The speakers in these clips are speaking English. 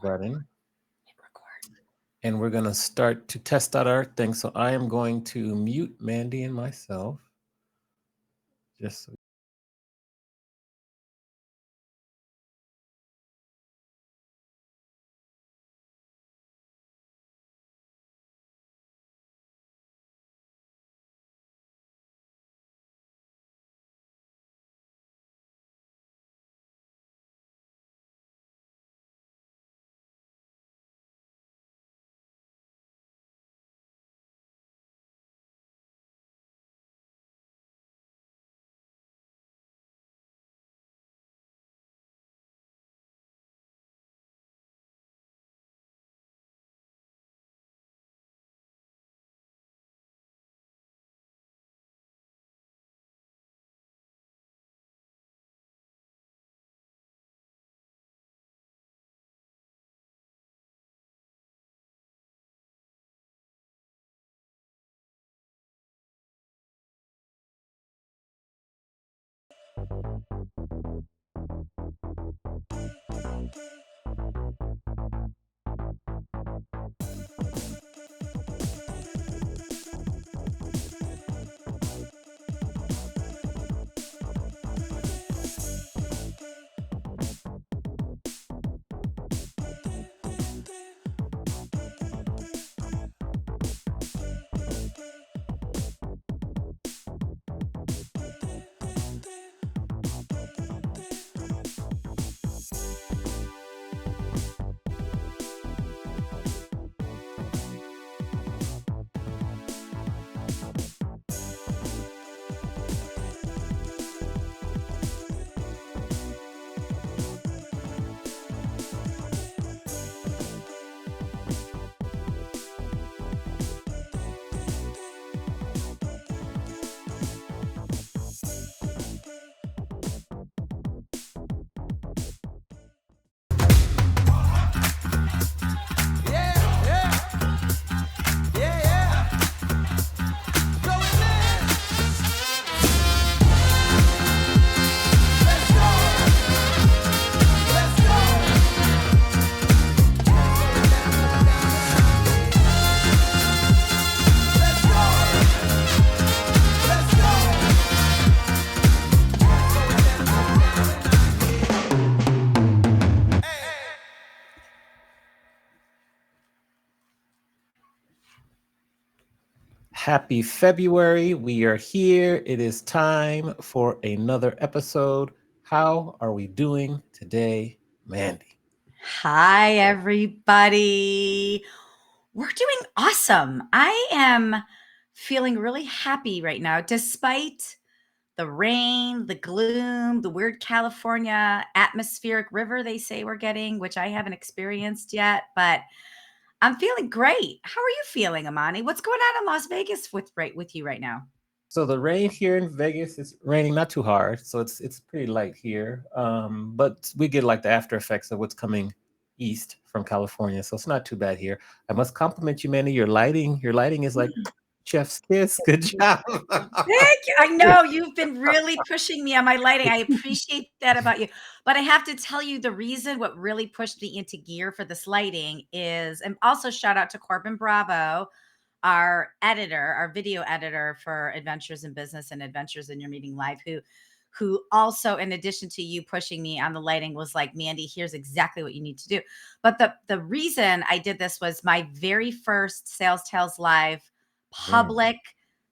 running. Hit record. And we're going to start to test out our thing. So I am going to mute Mandy and myself. Just so happy February. We are here. It is time for another episode. How are we doing today, Mandy? Hi, everybody. We're doing awesome. I am feeling really happy right now, despite the rain, the gloom, the weird California atmospheric river they say we're getting, which I haven't experienced yet, but I'm feeling great. How are you feeling, Amani? What's going on in Las Vegas with you right now? So the rain here in Vegas is raining not too hard, so it's pretty light here. But we get like the after effects of what's coming east from California, so it's not too bad here. I must compliment you, Mandy. Your lighting is like chef's kiss. Good job. Thank you. I know you've been really pushing me on my lighting. I appreciate that about you. But I have to tell you the reason what really pushed me into gear for this lighting is, and also shout out to Corbin Bravo, our editor, our video editor for Adventures in Business and Adventures in Your Meeting Live, who also, in addition to you pushing me on the lighting, was like, Mandy, here's exactly what you need to do. But the reason I did this was my very first Sales Tales Live public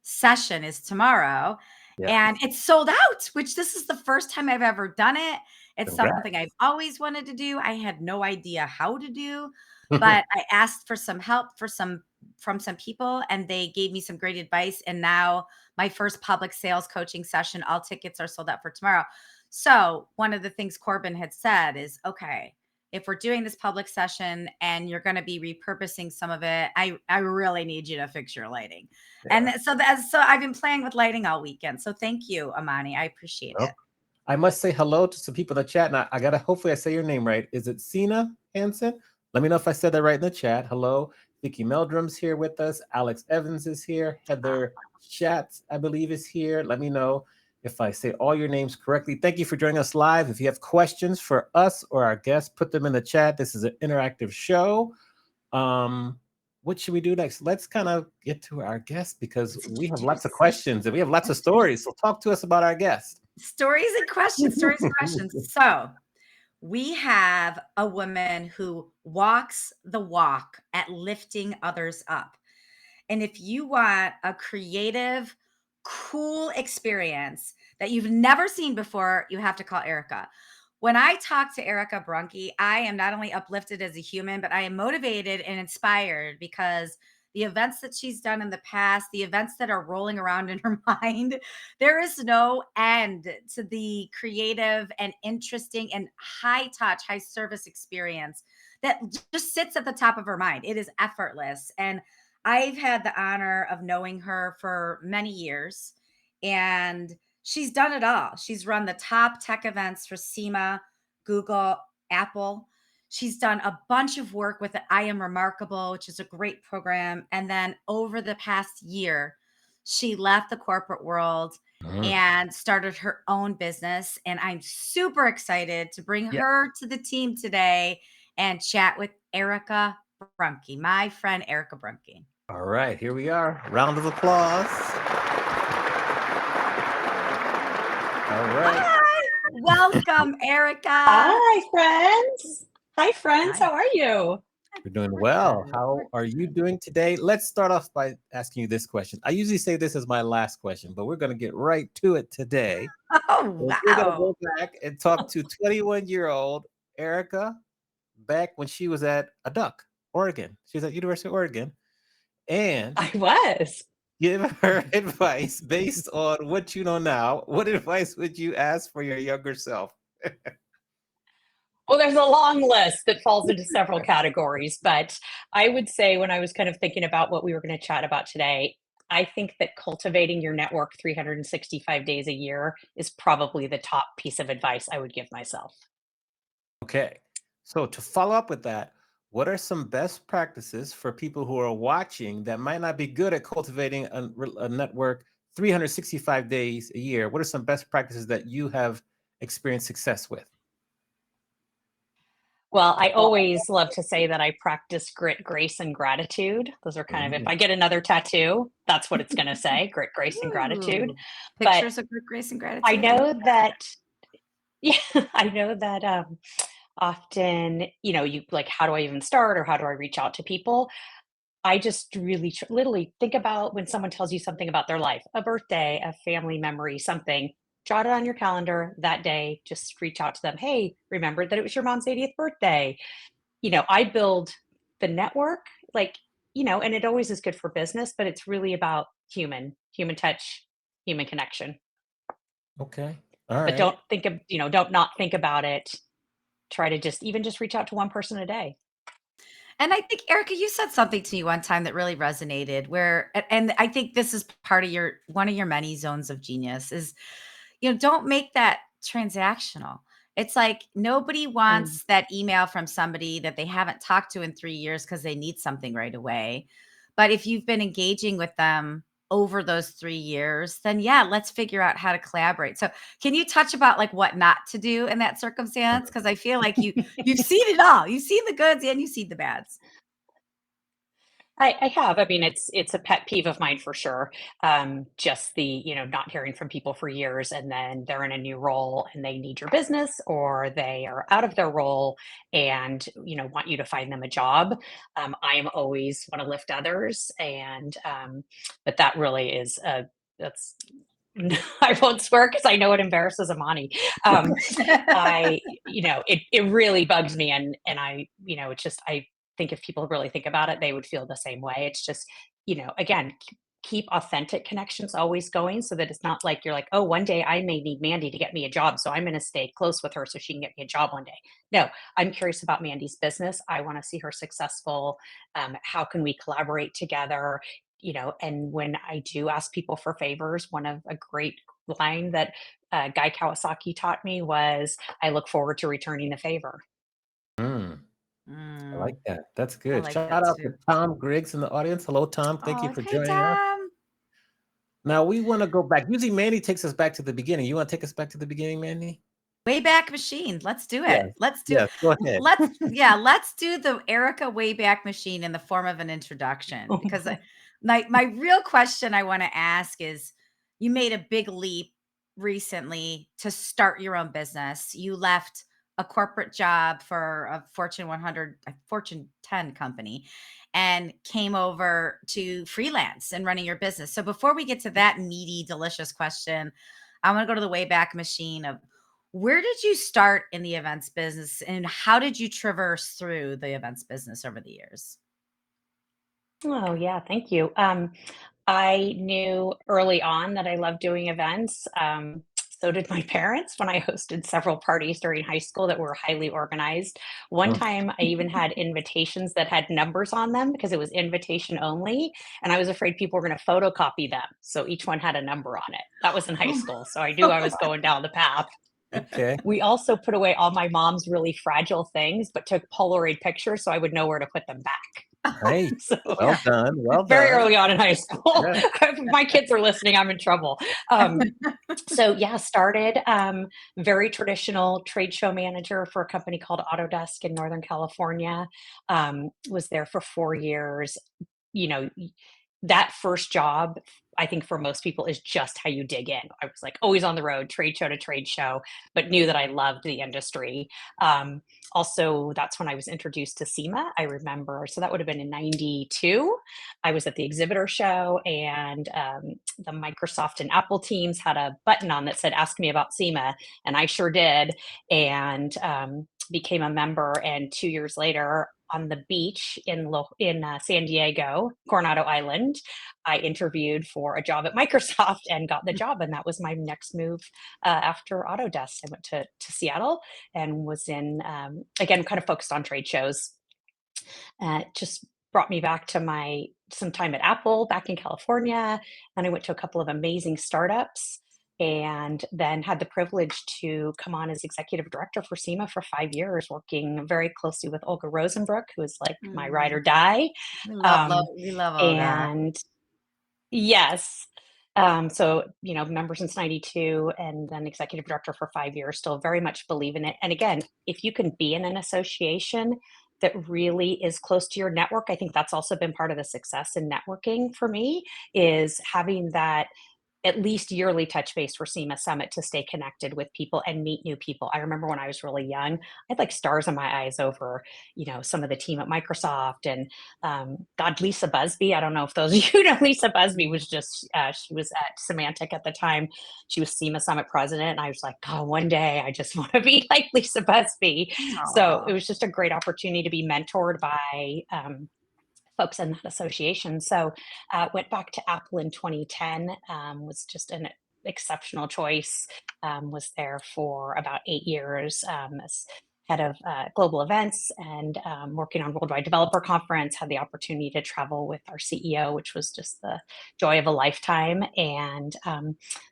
session is tomorrow, Yeah. and it's sold out, which this is the first time I've ever done it. It's Congrats. something I've always wanted to do. I had no idea how to do, but I asked for some help from some people, and they gave me some great advice. And now my first public sales coaching session, all tickets are sold out for tomorrow. So one of the things Corbin had said is, okay, if we're doing this public session and you're going to be repurposing some of it, I really need you to fix your lighting. Yeah. And so I've been playing with lighting all weekend. So thank you, Amani. I appreciate Oh, it. I must say hello to some people in the chat, and I gotta hopefully I say your name right. Is it Sina Hansen? Let me know if I said that right in the chat. Hello, Vicky Meldrum's here with us. Alex Evans is here. Heather Schatz, I believe, is here. Let me know. if I say all your names correctly. Thank you for joining us live. If you have questions for us or our guests, put them in the chat. This is an interactive show. What should we do next? Let's kind of get to our guests because we have lots of questions and we have lots of stories. So talk to us about our guests. Stories and questions, stories and questions. So we have a woman who walks the walk at lifting others up. And if you want a creative, cool experience that you've never seen before, you have to call Erica. When I talk to Erica Brunke, I am not only uplifted as a human, but I am motivated and inspired because the events that she's done in the past, the events that are rolling around in her mind, there is no end to the creative and interesting and high touch, high service experience that just sits at the top of her mind. It is effortless. And I've had the honor of knowing her for many years, and she's done it all. She's run the top tech events for SEMA, Google, Apple. She's done a bunch of work with I Am Remarkable, which is a great program. And then over the past year, she left the corporate world Mhm. and started her own business. And I'm super excited to bring Yeah. her to the team today and chat with Erica Brunke, my friend Erica Brunke. All right, here we are. Round of applause. All right. Hi, welcome, Erica. Hi, friends. Hi, friends. Hi. How are you? We're doing We're well. good. How We're are you good. doing today? Let's start off by asking you this question. I usually say this is my last question, but we're going to get right to it today. Oh, We're going to wow. go back and talk to 21-year-old Erica back when she was at Oregon. She was at University of Oregon, and I was. give her advice based on what you know now. What advice would you ask for your younger self? Well, there's a long list that falls into several categories, but I would say when I was kind of thinking about what we were going to chat about today, I think that cultivating your network 365 days a year is probably the top piece of advice I would give myself. Okay. So to follow up with that, what are some best practices for people who are watching that might not be good at cultivating a network 365 days a year? What are some best practices that you have experienced success with? Well, I always love to say that I practice grit, grace, and gratitude. Those are kind of, if Mm. I get another tattoo, that's what it's going to say, grit, grace, and gratitude. Ooh, But pictures of good grace and I gratitude. I know love that. that, yeah, I know that often, you like, how do I even start or how do I reach out to people? I just really literally think about when someone tells you something about their life, a birthday, a family memory, something, jot it on your calendar that day. Just reach out to them. Hey, remember that it was your mom's 80th birthday. I build the network, like, and it always is good for business, but it's really about human touch, human connection. Okay. All But right. don't think of, don't not think about it. Try to just reach out to one person a day. And I think, Erica, you said something to me one time that really resonated where, and I think this is part of one of your many zones of genius is, don't make that transactional. It's like nobody Mm. wants that email from somebody that they haven't talked to in 3 years because they need something right away. But if you've been engaging with them over those 3 years, then yeah, let's figure out how to collaborate. So can you touch about like what not to do in that circumstance? Because I feel like you've seen it all. You've seen the goods and you've seen the bads. I have. I mean, it's a pet peeve of mine for sure. Just the, not hearing from people for years and then they're in a new role and they need your business or they are out of their role and, want you to find them a job. I am always want to lift others and but that really is that's I won't swear because I know it embarrasses Amani. I, it really bugs me, and I, it's just I think if people really think about it, they would feel the same way. It's just, again, keep authentic connections always going so that it's not like you're like, oh, one day I may need Mandy to get me a job, so I'm going to stay close with her so she can get me a job one day. No, I'm curious about Mandy's business. I want to see her successful. How can we collaborate together? And when I do ask people for favors, one of a great line that Guy Kawasaki taught me was, I look forward to returning the favor. Mm, I like Mm, that. That's I good. like Shout that out to too. Tom Griggs in the audience. Hello, Tom. Thank you Oh, for hey, joining us. Tom. Now we want to go back. Usually Manny takes us back to the beginning. You want to take us back to the beginning, Manny? Wayback Machine. Let's do Yes. it. Let's do Yes. Go ahead. let's do the Erica Wayback Machine in the form of an introduction. Because my real question I want to ask is, you made a big leap recently to start your own business. You left a corporate job for a Fortune 100, a Fortune 10 company, and came over to freelance and running your business. So before we get to that meaty, delicious question, I want to go to the Wayback Machine of, where did you start in the events business and how did you traverse through the events business over the years? Oh, yeah, thank you. I knew early on that I loved doing events. So did my parents when I hosted several parties during high school that were highly organized. One Mm. time I even had invitations that had numbers on them because it was invitation only. And I was afraid people were going to photocopy them. So each one had a number on it. That was in high school. So I knew I was going down the path. Okay. We also put away all my mom's really fragile things, but took Polaroid pictures so I would know where to put them back. Great. So Well done. Well very done. early on in high school. Yeah. If my kids are listening, I'm in trouble. So yeah, started very traditional trade show manager for a company called Autodesk in Northern California. Was there for 4 years. You know, that first job, I think for most people is just how you dig in. I was like always on the road, trade show to trade show, but knew that I loved the industry. Um, Also, that's when I was introduced to SEMA. I remember, so that would have been in '92. I was at the exhibitor show, and the Microsoft and Apple teams had a button on that said, "Ask me about SEMA," and I sure did, and became a member. And 2 years later, on the beach in San Diego, Coronado Island, I interviewed for a job at Microsoft and got the job, and that was my next move after Autodesk. I went to Seattle and was in again kind of focused on trade shows. Just brought me back to my some time at Apple back in California, and I went to a couple of amazing startups. And then had the privilege to come on as executive director for SEMA for 5 years, working very closely with Olga Rosenbrook, who is like my ride or Mm, die. Um, we love Olga. and yes. So, member since '92 and then executive director for 5 years, still very much believe in it. And again, if you can be in an association that really is close to your network, I think that's also been part of the success in networking for me, is having that at least yearly touch base for SEMA Summit to stay connected with people and meet new people. I remember when I was really young, I had like stars in my eyes over, some of the team at Microsoft and God, Lisa Busby. I don't know if those of you know Lisa Busby was just, she was at Symantec at the time. She was SEMA Summit president. And I was like, God, one day I just want to be like Lisa Busby. So Aw. it was just a great opportunity to be mentored by folks in that association. So went back to Apple in 2010, was just an exceptional choice. Was there for about 8 years as head of global events and working on Worldwide Developer Conference. Had the opportunity to travel with our CEO, which was just the joy of a lifetime. And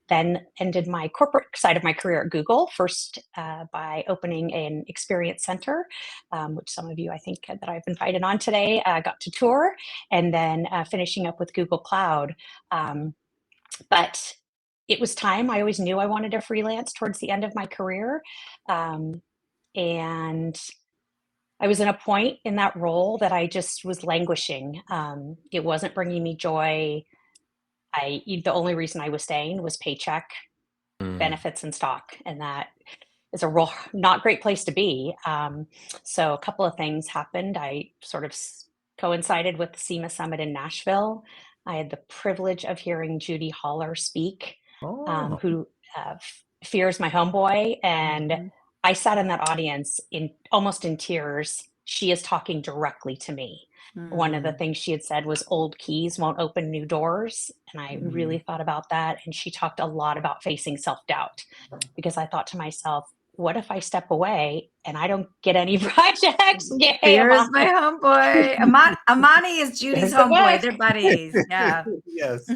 then ended my corporate side of my career at Google, first by opening an experience center, which some of you I think that I've invited on today got to tour, and then finishing up with Google Cloud. But it was time. I always knew I wanted to freelance towards the end of my career. Um, and I was in a point in that role that I just was languishing. It wasn't bringing me joy. The only reason I was staying was paycheck, Mm. benefits, and stock, and that is a real not great place to be. So a couple of things happened. I sort of coincided with the SEMA Summit in Nashville. I had the privilege of hearing Judy Holler speak, Oh. who fears my homeboy, and Mhm. I sat in that audience in almost in tears. She is talking directly to me. One of the Mm, things she had said was old keys won't open new doors. And I really mm. thought about that. And she talked a lot about facing self doubt, because I thought to myself, what if I step away and I don't get any projects? Yay, Fear is my Amani. homeboy. Amani is Judy's There's the homeboy. book. They're buddies. Yeah. Yes.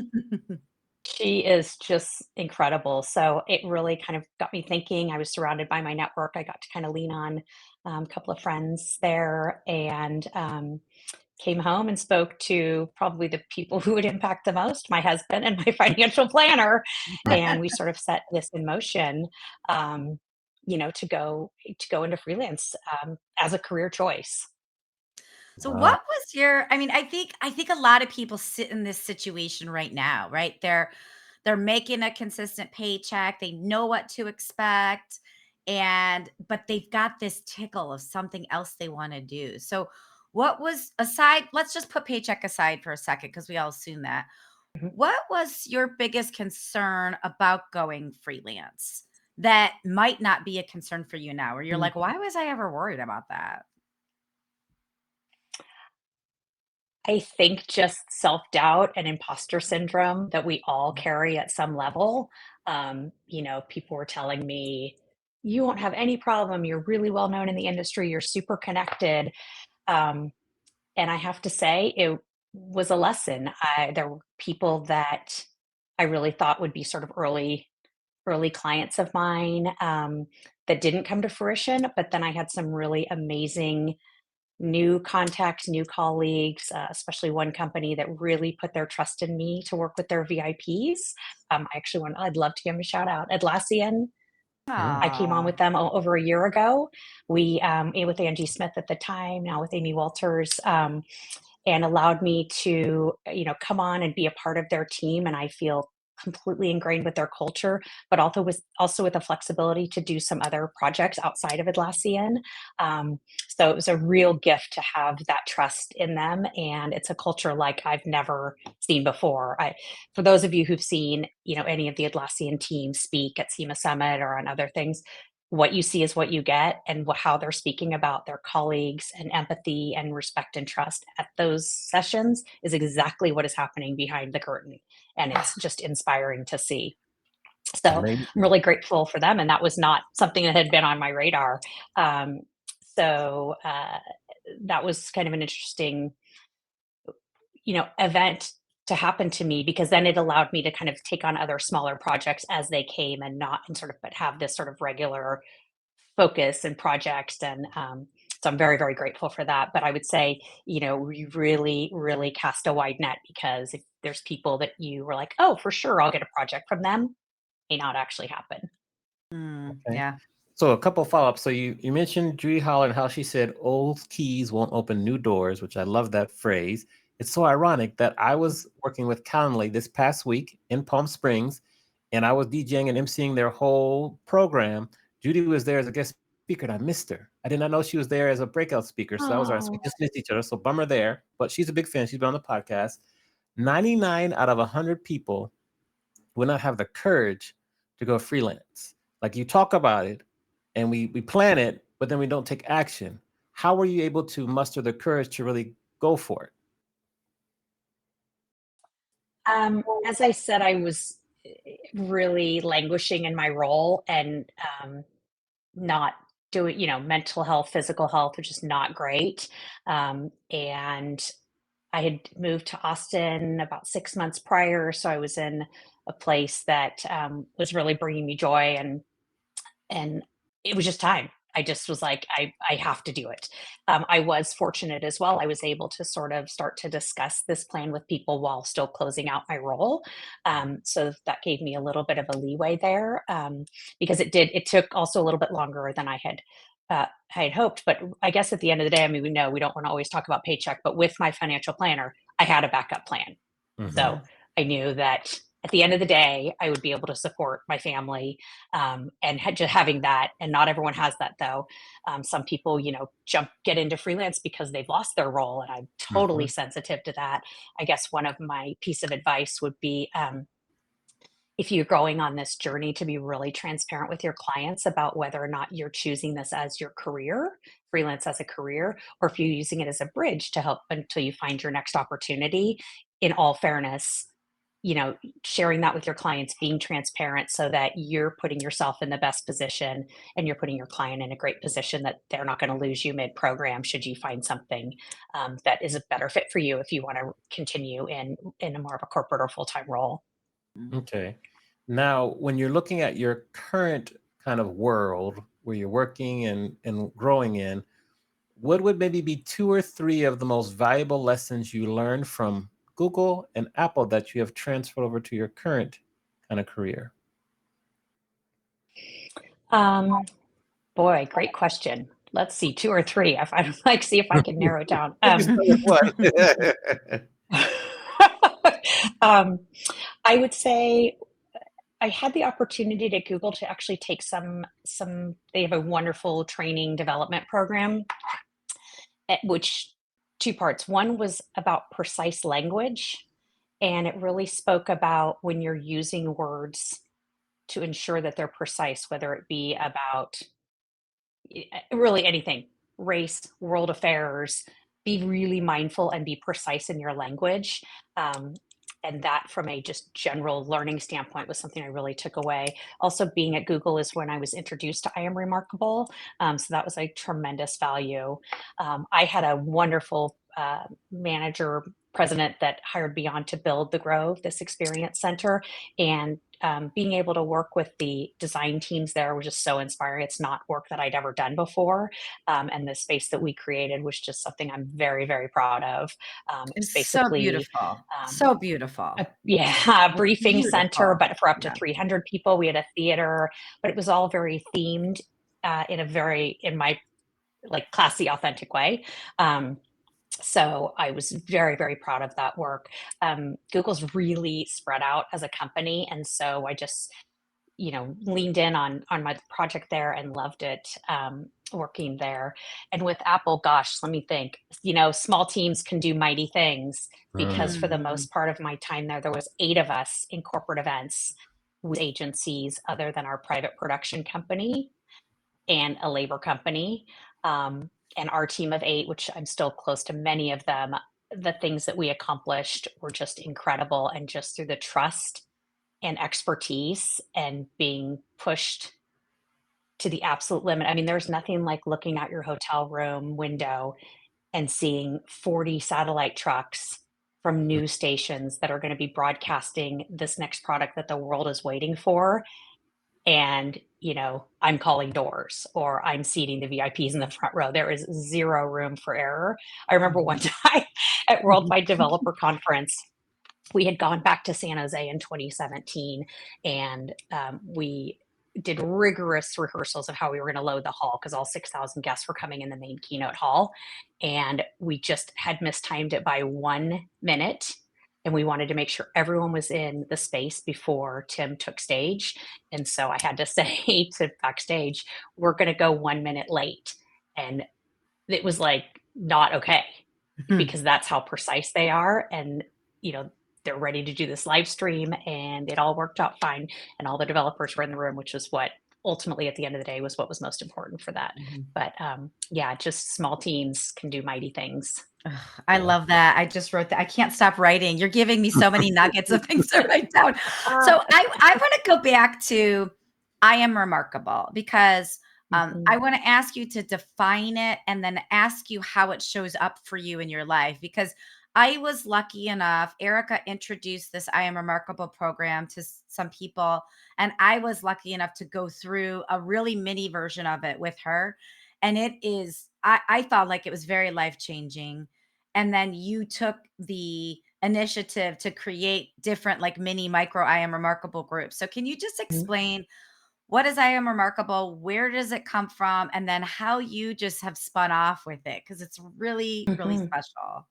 She is just incredible. So it really kind of got me thinking. I was surrounded by my network. I got to kind of lean on a couple of friends there, and came home and spoke to probably the people who would impact the most, my husband and my financial planner, and we sort of set this in motion, um, to go into freelance as a career choice. So Wow. what was your I think a lot of people sit in this situation right now, right? They're making a consistent paycheck, they know what to expect, and but they've got this tickle of something else they want to do. So what was aside, let's just put paycheck aside for a second because we all assume that. Mhm. What was your biggest concern about going freelance that might not be a concern for you now, where you're like, why was I ever worried about that? I think just self-doubt and imposter syndrome that we all carry at some level. People were telling me, "You won't have any problem. You're really well known in the industry. You're super connected." Um, and I have to say, it was a lesson. There were people that I really thought would be sort of early clients of mine that didn't come to fruition. But then I had some really amazing new contacts, new colleagues, especially one company that really put their trust in me to work with their VIPs. I'd love to give them a shout out. Atlassian, Mm. I came on Oh. with them over a year ago. With Angie Smith at the time, now with Amy Walters, and allowed me to, come on and be a part of their team. And I feel completely ingrained with their culture, but also with the flexibility to do some other projects outside of Atlassian. So it was a real gift to have that trust in them, and it's a culture like I've never seen before. For those of you who've seen, any of the Atlassian teams speak at SEMA Summit or on other things, what you see is what you get, and how they're speaking about their colleagues and empathy and respect and trust at those sessions is exactly what is happening behind the curtain, and it's just inspiring to see. So I'm Amazing. really grateful for them, and that was not something that had been on my radar. um, so that was kind of an interesting, event to happen to me, because then it allowed me to kind of take on other smaller projects as they came, and sort of but have this sort of regular focus and projects. And so I'm very, very grateful for that. But I would say, we really, really cast a wide net, because if there's people that you were like, oh, for sure, I'll get a project from them, may not actually happen. Okay. Yeah. So a couple follow-ups. So you mentioned Judy Holland, how she said old keys won't open new doors, which I love that phrase. It's so ironic that I was working with Calendly this past week in Palm Springs, and I was DJing and emceeing their whole program. Judy was there as a guest speaker, and I missed her. I did not know she was there as a breakout speaker. So that was our, so we Oh, just missed each other. So bummer there. But she's a big fan. She's been on the podcast. 99 out of 100 people will not have the courage to go freelance. Like you talk about it and we plan it, but then we don't take action. How were you able to muster the courage to really go for it? as I said, I was really languishing in my role, and not doing, mental health, physical health, which is not great. And I had moved to Austin about 6 months prior, so I was in a place that was really bringing me joy, and it was just time. I just was like, I have to do it. I was fortunate as well. I was able to sort of start to discuss this plan with people while still closing out my role. So that gave me a little bit of a leeway there, because it took also a little bit longer than I had hoped. But I guess at the end of the day, I mean, we know we don't want to always talk about paycheck, but with my financial planner, I had a backup plan. So Mhm. I knew that at the end of the day, I would be able to support my family, and just having that. And not everyone has that, though. Some people, get into freelance because they've lost their role, and I'm totally Mhm. sensitive to that. I guess one of my piece of advice would be, if you're going on this journey, to be really transparent with your clients about whether or not you're choosing this as your career, freelance as a career, or if you're using it as a bridge to help until you find your next opportunity. In all fairness, sharing that with your clients, being transparent so that you're putting yourself in the best position, and you're putting your client in a great position that they're not going to lose you mid program should you find something that is a better fit for you if you want to continue in a more of a corporate or full-time role. Okay. Now, when you're looking at your current kind of world where you're working and growing in, what would maybe be 2 or 3 of the most valuable lessons you learned from Google and Apple that you have transferred over to your current kind of career? Um, Boy, great question. Let's see, 2 or 3 if I like, see if I can narrow it down. You can start with one. Um, I would say I had the opportunity at Google to actually take some they have a wonderful training development program, which 2 parts. One was about precise language, and it really spoke about when you're using words to ensure that they're precise, whether it be about really anything, race, world affairs. Be really mindful and be precise in your language. Um, and that, from a just general learning standpoint, was something I really took away. Also, being at Google is when I was introduced to I Am Remarkable. So that was a tremendous value. I had a wonderful manager, president that hired me on to build the Grove, this experience center. And being able to work with the design teams there was just so inspiring. It's not work that I'd ever done before. And the space that we created was just something I'm very, very proud of. It's It's so basically, beautiful. um, So beautiful. yeah, a briefing center, Beautiful. but for up to Yeah. 300 people. We had a theater, but it was all very themed in my like classy, authentic way. Um, so I was very, very proud of that work. Google's really spread out as a company, and so I just, leaned in on my project there and loved it, working there. And with Apple, gosh, let me think. Small teams can do mighty things, because for the Mm. most part of my time there was 8 of us in corporate events with agencies other than our private production company and a labor company. And our team of 8, which I'm still close to many of them, the things that we accomplished were just incredible. And just through the trust and expertise and being pushed to the absolute limit. I mean, there's nothing like looking out your hotel room window and seeing 40 satellite trucks from news stations that are going to be broadcasting this next product that the world is waiting for. And I'm calling doors, or I'm seating the VIPs in the front row. There is zero room for error. I remember one time at Worldwide Developer Conference, we had gone back to San Jose in 2017, and we did rigorous rehearsals of how we were going to load the hall, because all 6,000 guests were coming in the main keynote hall, and we just had mistimed it by 1 minute. And we wanted to make sure everyone was in the space before Tim took stage. And so I had to say to backstage, we're going to go 1 minute late. And it was like, not okay, because that's how precise they are. And, they're ready to do this live stream, and it all worked out fine. And all the developers were in the room, which was what ultimately at the end of the day was what was most important for that. But yeah, just small teams can do mighty things. Ugh, I love that. I just wrote that. I can't stop writing. You're giving me so many nuggets of things to write down. So I want to go back to I Am Remarkable, because I want to ask you to define it and then ask you how it shows up for you in your life. Because I was lucky enough, Erica introduced this I Am Remarkable program to some people, and I was lucky enough to go through a really mini version of it with her. And it is, I felt like it was very life changing. And then you took the initiative to create different, like, mini micro I Am Remarkable groups. So can you just explain what is I Am Remarkable? Where does it come from? And then how you just have spun off with it? Because it's really, really Mhm. special.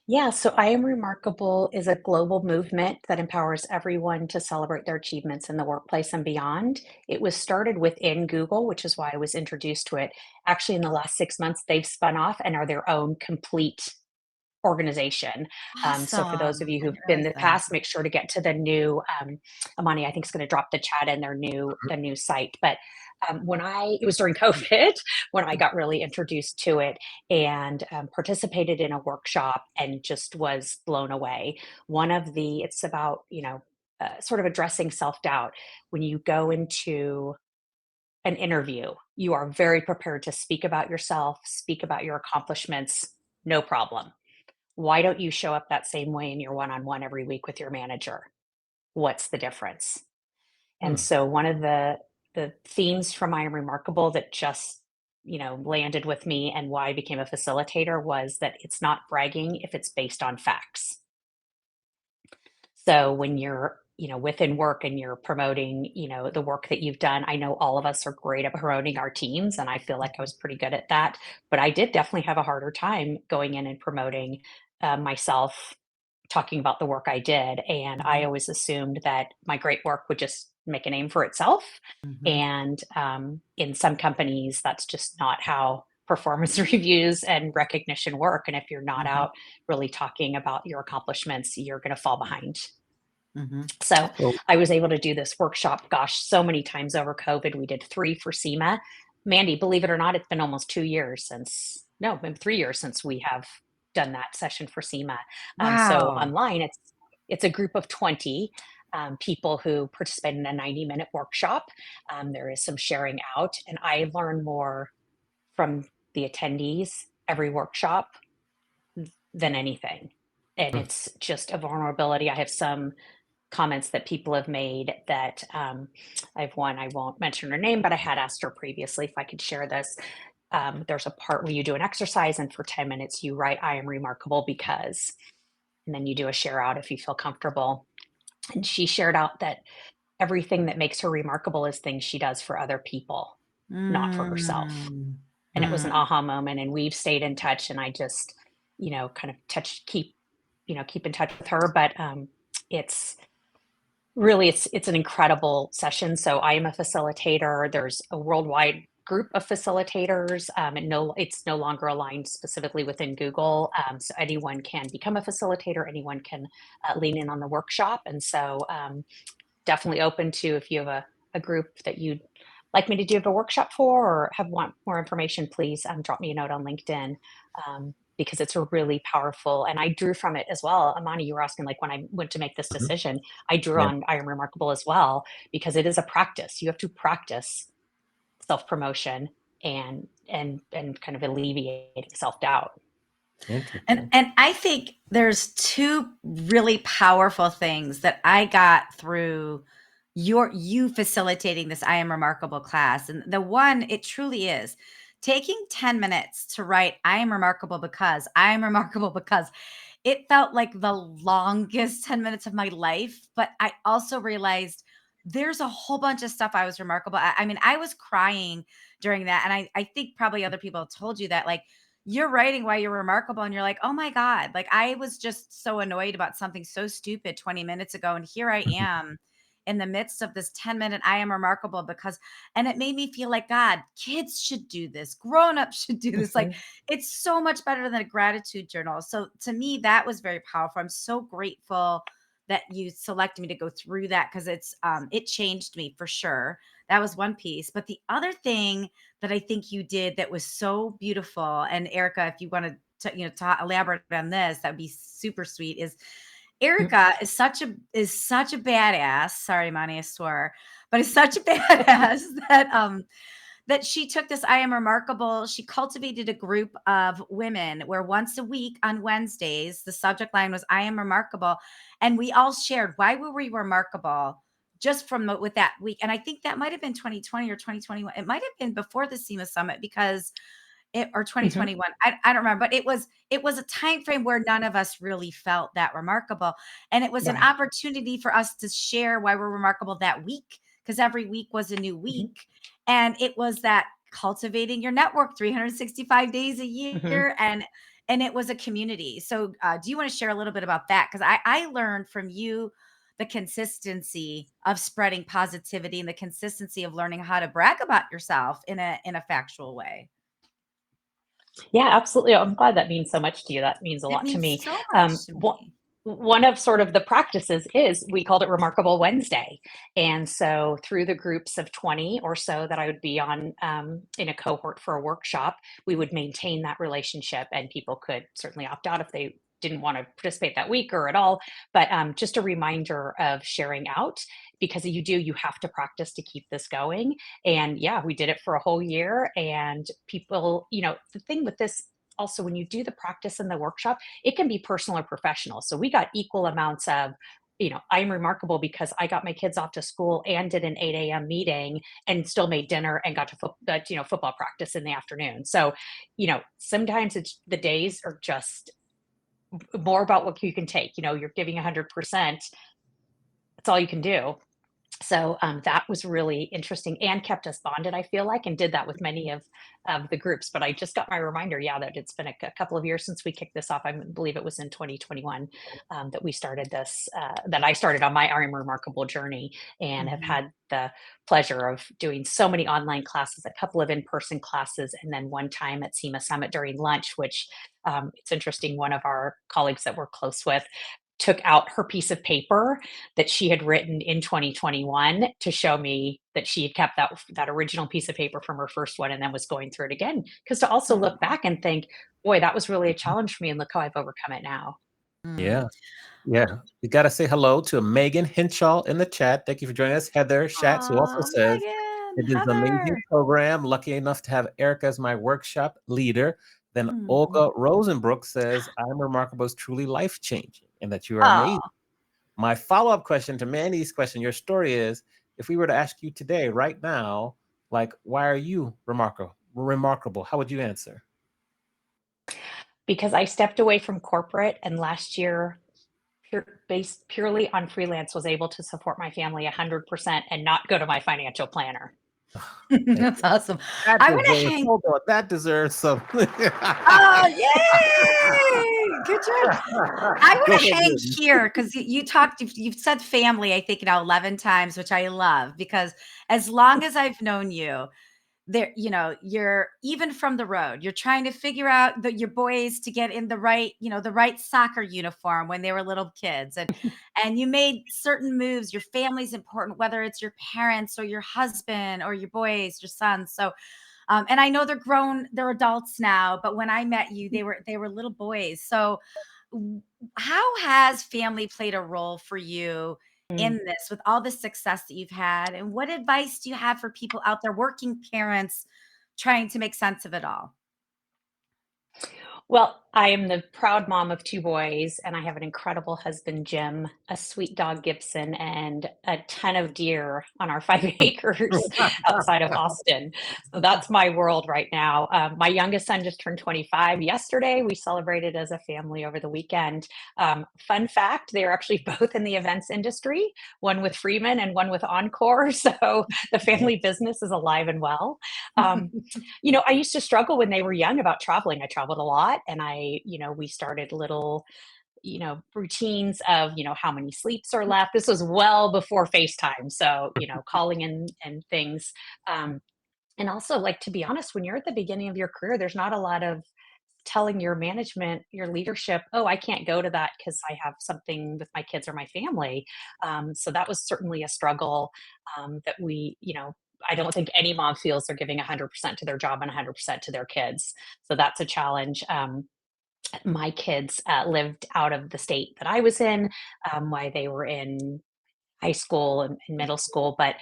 Yeah, so I Am Remarkable is a global movement that empowers everyone to celebrate their achievements in the workplace and beyond. It was started within Google, which is why I was introduced to it. Actually, in the last 6 months, they've spun off and are their own complete organization. So for those of Awesome. you I who've didn't been in realize the that. past, make sure to get to the new Amani, I think is going to drop the chat in their new site. But it was during COVID when I got really introduced to it, and participated in a workshop and just was blown away. It's about, sort of addressing self-doubt. When you go into an interview, you are very prepared to speak about yourself, speak about your accomplishments, no problem. Why don't you show up that same way in your one-on-one every week with your manager? What's the difference? And Hmm. so one of the themes from I Am Remarkable that just landed with me and why I became a facilitator was that it's not bragging if it's based on facts. So when you're, within work and you're promoting, the work that you've done, I know all of us are great at promoting our teams, and I feel like I was pretty good at that. But I did definitely have a harder time going in and promoting myself, talking about the work I did. And I Mhm, always assumed that my great work would just make a name for itself. mhm, And in some companies, that's just not how performance reviews and recognition work. And if you're not mhm, out really talking about your accomplishments, you're going to fall behind. mhm. So So I was able to do this workshop, gosh, so many times over COVID. We did 3 for SEMA. Mandy, believe it or not, it's been almost 2 years since, no, been 3 years since we have done that session for SEMA. So Wow. online, it's a group of 20 people who participate in a 90-minute workshop. There is some sharing out, and I learn more from the attendees every workshop than anything. And mm, it's just a vulnerability. I have some comments that people have made that I have one, I won't mention her name, but I had asked her previously if I could share this. There's a part where you do an exercise, and for 10 minutes, you write, I am remarkable because, and then you do a share out if you feel comfortable. And she shared out that everything that makes her remarkable is things she does for other people, not for herself. Mm, And it was an mm. aha moment. And we've stayed in touch. And I just, kind of keep in touch with her. But it's, really, it's an incredible session. So I am a facilitator. There's a worldwide group of facilitators. It's no longer aligned specifically within Google. So anyone can become a facilitator. Anyone can lean in on the workshop. And so definitely open to, if you have a group that you'd like me to do a workshop for, or want more information, please drop me a note on LinkedIn. Because it's a really powerful, and I drew from it as well. Amani, you were asking, like, when I went to make this mhm, decision, I drew yeah. on I Am Remarkable as well, because it is a practice. You have to practice self promotion and kind of alleviating self doubt. Interesting. And I think there's two really powerful things that I got through you facilitating this I Am Remarkable class. And the one, it truly is taking 10 minutes to write I am remarkable because I am remarkable because it felt like the longest 10 minutes of my life. But I also realized there's a whole bunch of stuff I was remarkable. I mean, I was crying during that. And I think probably other people have told you that, like, you're writing why you're remarkable and you're like, oh my God, like I was just so annoyed about something so stupid 20 minutes ago. And here I Mhm, am in the midst of this 10-minute I am remarkable because, and it made me feel like, God, kids should do this, grown-ups should do this. Like, mhm. it's so much better than a gratitude journal. So to me, that was very powerful. I'm so grateful that you selected me to go through that, because it changed me for sure. That was one piece. But the other thing that I think you did that was so beautiful, and Erica, if you want to elaborate on this, that would be super sweet. Is Erica is such a badass. Sorry, Monty, I swore, but is such a badass that she took this I am remarkable. She cultivated a group of women where once a week on Wednesdays, the subject line was I am remarkable. And we all shared why were we remarkable just with that week. And I think that might have been 2020 or 2021. It might have been before the SEMA summit, because or Mhm. 2021. I don't remember, but it was a time frame where none of us really felt that remarkable. And it was an Right. opportunity for us to share why we're remarkable that week, because every week was a new Hmm. week. And it was that cultivating your network 365 days a Hmm. year. And it was a community. So do you want to share a little bit about that? Because I learned from you the consistency of spreading positivity and the consistency of learning how to brag about yourself in a factual way. Yeah, absolutely. I'm glad that means so much to you. That means a It lot to means me. so Um, much to wha- me. one of sort of the practices is we called it Remarkable Wednesday. And so through the groups of 20 or so that I would be on in a cohort for a workshop, we would maintain that relationship, and people could certainly opt out if they didn't want to participate that week or at all. But just a reminder of sharing out, because you have to practice to keep this going. And yeah, we did it for a whole year. And people, the thing with this also, when you do the practice in the workshop, it can be personal or professional. So we got equal amounts of I'm remarkable because I got my kids off to school and did an 8 a.m. meeting and still made dinner and got to football practice in the afternoon. So, sometimes it's the days are just more about what you can take. You're giving 100%. That's all you can do. So that was really interesting and kept us bonded, I feel like, and did that with many of the groups. But I just got my reminder, yeah, that it's been a couple of years since we kicked this off. I believe it was in 2021 that we started this, that I started on my I Am Remarkable journey, and have Mhm. had the pleasure of doing so many online classes, a couple of in-person classes, and then one time at SEMA Summit during lunch, which it's interesting. One of our colleagues that we're close with took out her piece of paper that she had written in 2021 to show me that she had kept that original piece of paper from her first one and then was going through it again. Because to also look Aw. back and think, boy, that was really a challenge for me, and look how I've overcome it now. Mm. Yeah. Yeah. We got to say hello to Megan Hinshaw in the chat. Thank you for joining us. Heather Schatz, who also Aw, says, Megan, it is an amazing Heather. program. Lucky enough to have Erica as my workshop leader. Then Mhm. Olga Rosenbrook says, I'm remarkable is truly life changing and that you are amazing. Oh, My follow up question to Mandy's question, your story is, if we were to ask you today, right now, like, why are you remarkable? Remarkable. How would you answer? Because I stepped away from corporate, and last year, based purely on freelance, was able to support my family 100% and not go to my financial planner. Thank that's you. awesome. That I wanna deserves, hang hold on, that deserves some. Oh, yay! Good job. I Go wanna ahead, hang Mandy. here because you've said family, I think, now 11 times, which I love because as long as I've known you, you're even from the road, you're trying to figure out your boys to get in the right soccer uniform when they were little kids. And you made certain moves. Your family's important, whether it's your parents or your husband or your boys, your sons. So and I know they're grown, they're adults now, but when I met you, they were little boys. So w- how has family played a role for you in this with all the success that you've had? And what advice do you have for people out there, working parents trying to make sense of it all? Well, I am the proud mom of 2 boys, and I have an incredible husband, Jim, a sweet dog, Gibson, and a ton of deer on our 5 acres outside of Austin. So that's my world right now. My youngest son just turned 25 yesterday. We celebrated as a family over the weekend. Fun fact, they are actually both in the events industry, one with Freeman and one with Encore. So the family business is alive and well. Um, I used to struggle when they were young about traveling. I traveled a lot, and we started little, routines of, how many sleeps are left. This was well before FaceTime. So, calling in and things. Um, and also, like, to be honest, when you're at the beginning of your career, there's not a lot of telling your management, your leadership, oh, I can't go to that because I have something with my kids or my family. So that was certainly a struggle that I don't think any mom feels they're giving 100% to their job and 100% to their kids. So that's a challenge. My kids lived out of the state that I was in while they were in high school and middle school. But,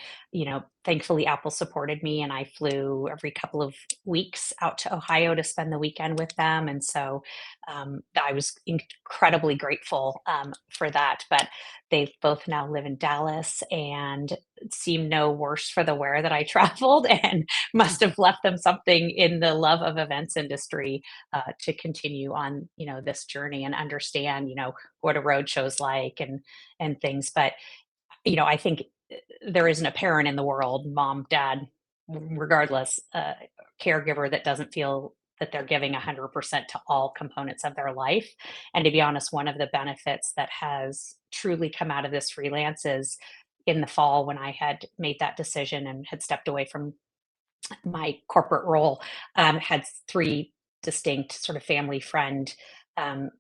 thankfully Apple supported me, and I flew every couple of weeks out to Ohio to spend the weekend with them. And so I was incredibly grateful for that. But they both now live in Dallas and seem no worse for the wear that I traveled, and must have left them something in the love of events industry to continue on, this journey and understand, what a road show's like and things. But I think there isn't a parent in the world, mom, dad, regardless, caregiver that doesn't feel that they're giving 100% to all components of their life. And to be honest, one of the benefits that has truly come out of this freelance is in the fall when I had made that decision and had stepped away from my corporate role, had 3 distinct sort of family friend um,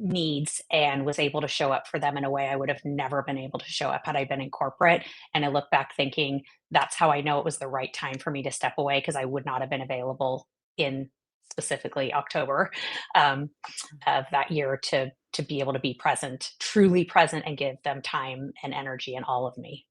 needs, and was able to show up for them in a way I would have never been able to show up had I been in corporate. And I look back thinking that's how I know it was the right time for me to step away, because I would not have been available in specifically October of that year to be able to be present, truly present, and give them time and energy and all of me.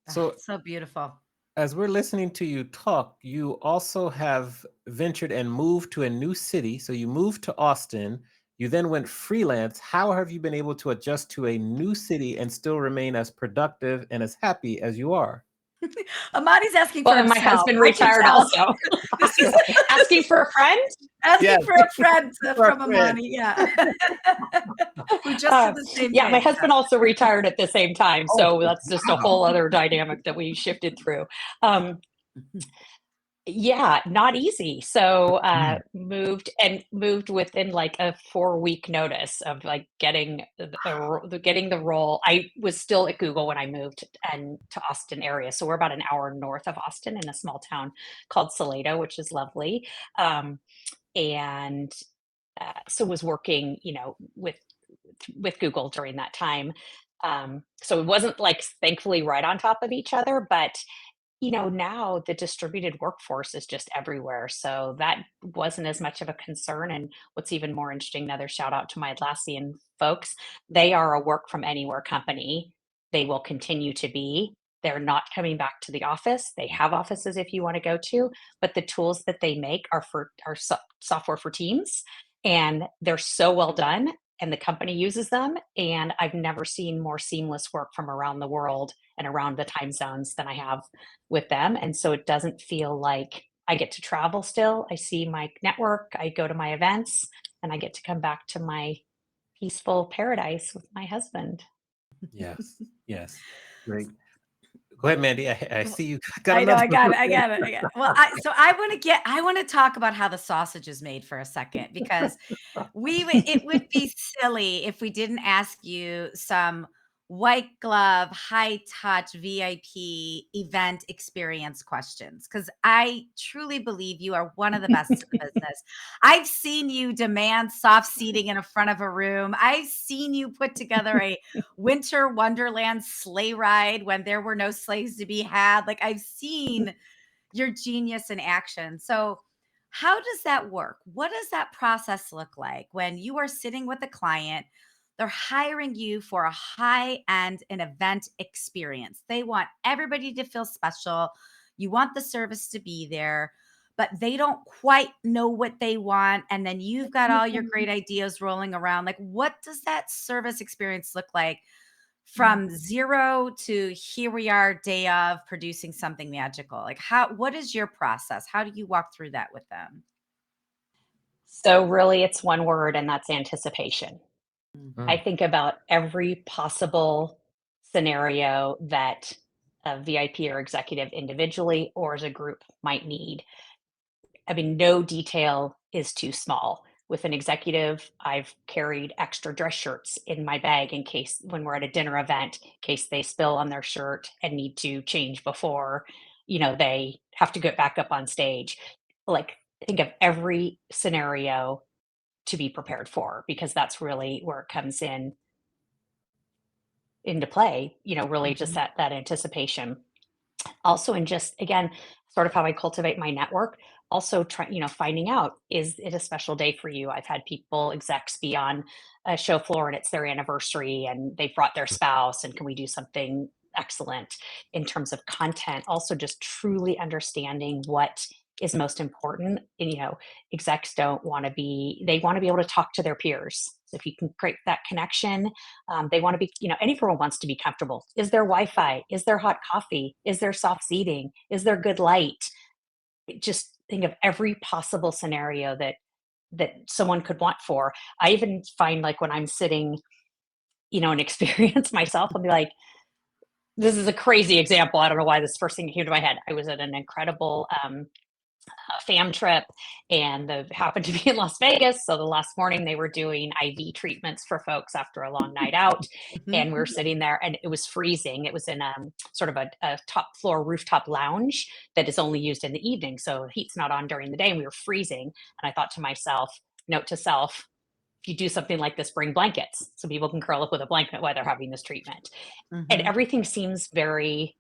Ah, So, so beautiful. as we're listening to you talk, you also have ventured and moved to a new city. So, you moved to Austin You then went freelance. How have you been able to adjust to a new city and still remain as productive and as happy as you are? Amani's asking for Well, and my himself. husband I can retired tell. also. This is Asking for a friend? asking Yes. for a friend For a from friend. Amani. Yeah. Who just did the same Yeah, thing. my husband also retired at the same time. Oh, So that's just a wow. whole other dynamic that we shifted through. Yeah, not easy. So moved within like a 4-week notice of like getting the role. I was still at Google when I moved and to Austin area. So we're about an hour north of Austin in a small town called Salado, which is lovely. And so was working, with Google during that time. So it wasn't like thankfully right on top of each other, but now the distributed workforce is just everywhere. So that wasn't as much of a concern. And what's even more interesting, another shout out to my Atlassian folks, they are a work from anywhere company. They will continue to be. They're not coming back to the office. They have offices if you want to go to, but the tools that they make are software for teams, and they're so well done. And the company uses them. And I've never seen more seamless work from around the world and around the time zones than I have with them. And so it doesn't feel like I get to travel still. I see my network, I go to my events, and I get to come back to my peaceful paradise with my husband. Yes. Yes. Great. Go ahead, Mandy. I see you got I know, another I got one. it, I got it, I got it. Well, I want to talk about how the sausage is made for a second, because it would be silly if we didn't ask you some white glove, high touch VIP event experience questions, because I truly believe you are one of the best in the business. I've seen you demand soft seating in a front of a room. I've seen you put together a winter wonderland sleigh ride when there were no sleighs to be had. Like, I've seen your genius in action. So how does that work? What does that process look like when you are sitting with a client? They're hiring you for a high end an event experience. They want everybody to feel special. You want the service to be there, but they don't quite know what they want. And then you've got all your great ideas rolling around. Like, what does that service experience look like from zero to here we are, day of producing something magical? Like, what is your process? How do you walk through that with them? So really it's one word, and that's anticipation. I Mm, think about every possible scenario that a VIP or executive individually or as a group might need. I mean, no detail is too small. With an executive, I've carried extra dress shirts in my bag in case when we're at a dinner event, in case they spill on their shirt and need to change before, they have to get back up on stage. Like, think of every scenario to be prepared for, because that's really where it comes into play, really just Mhm. that anticipation. Also, in just again, sort of how I cultivate my network, also finding out, is it a special day for you? I've had people, execs, be on a show floor and it's their anniversary and they've brought their spouse, and can we do something excellent in terms of content? Also, just truly understanding what is most important. And execs don't want to be, they want to be able to talk to their peers. So if you can create that connection, they want to be, anyone wants to be comfortable. Is there Wi-Fi? Is there hot coffee? Is there soft seating? Is there good light? Just think of every possible scenario that someone could want for. I even find, like, when I'm sitting, and experience myself, I'll be like, this is a crazy example. I don't know why this first thing came to my head. I was at an incredible fam trip, and they happened to be in Las Vegas. So the last morning they were doing IV treatments for folks after a long night out. And we were sitting there and it was freezing. It was in sort of a top floor rooftop lounge that is only used in the evening. So the heat's not on during the day, and we were freezing. And I thought to myself, note to self, if you do something like this, bring blankets so people can curl up with a blanket while they're having this treatment. And Mhm. everything seems very